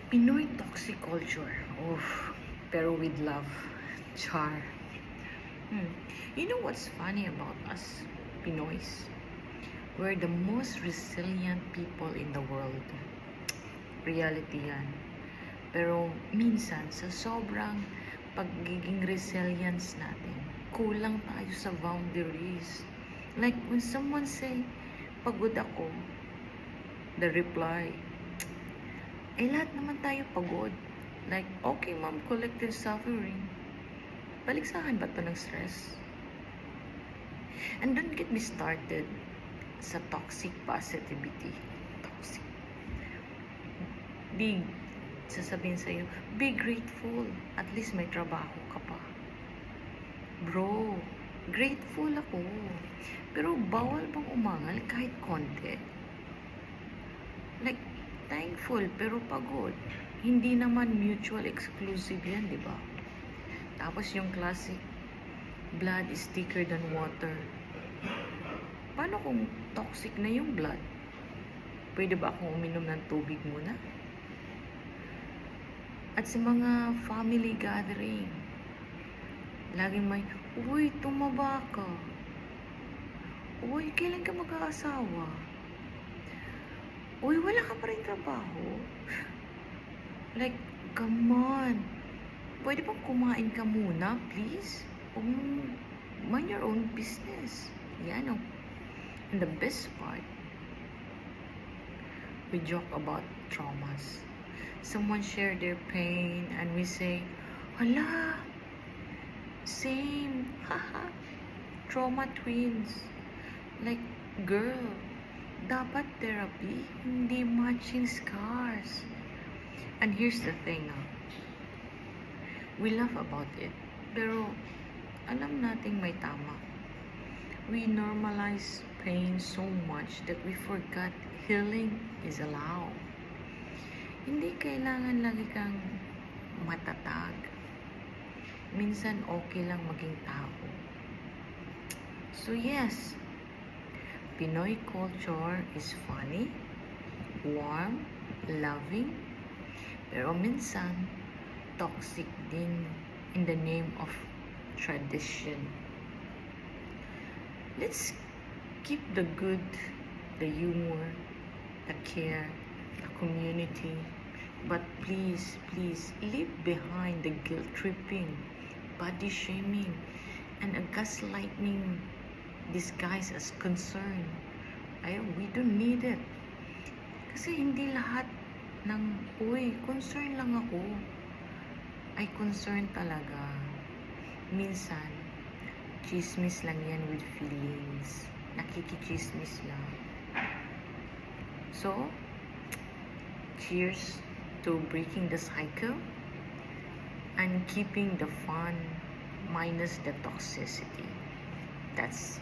Pinoy toxic culture. Oof. Pero with love. Char. You know what's funny about us, Pinoys? We're the most resilient people in the world. Reality yan. Pero minsan, sa sobrang pagiging resilience natin, kulang tayo sa boundaries. Like when someone say, pagod ako, the reply, lahat naman tayo pagod. Like, okay ma'am, collective suffering. Paligsahan ba to ng stress? And don't get me started sa toxic positivity. Toxic. Sasabihin sa'yo, be grateful. At least may trabaho ka pa. Bro, grateful ako. Pero bawal bang umangal kahit konti? Like, thankful pero pagod. Hindi naman mutual exclusive yan, di ba? Tapos yung classic, blood is thicker than water. Paano kung toxic na yung blood? Pwede ba akong uminom ng tubig muna? At sa mga family gathering, laging may, uy, tumaba ka. Uy, kailan ka magkakasawa? Uy, wala ka pa rin trabaho. Like, come on. Pwede bang kumain ka muna, please? Mind your own business. Yan, oh. And the best part, we joke about traumas. Someone share their pain and we say, hala, same, haha, trauma twins. Like, girl, dapat therapy, hindi matching scars. And here's the thing, we laugh about it, pero alam nating may tama. We normalize pain so much that we forgot healing is allowed. Hindi kailangan lagi kang matatag. Minsan okay lang maging tao. So yes, Pinoy culture is funny, warm, loving, pero minsan toxic din in the name of tradition. Let's keep the good, the humor, the care, the community, but please, please leave behind the guilt tripping, body shaming, and a gaslighting disguised as concern. We don't need it. Kasi hindi lahat ng, uy, concern lang ako, ay concern talaga. Minsan, chismis lang yan with feelings. Nakikichismis lang. So, cheers to breaking the cycle and keeping the fun minus the toxicity. That's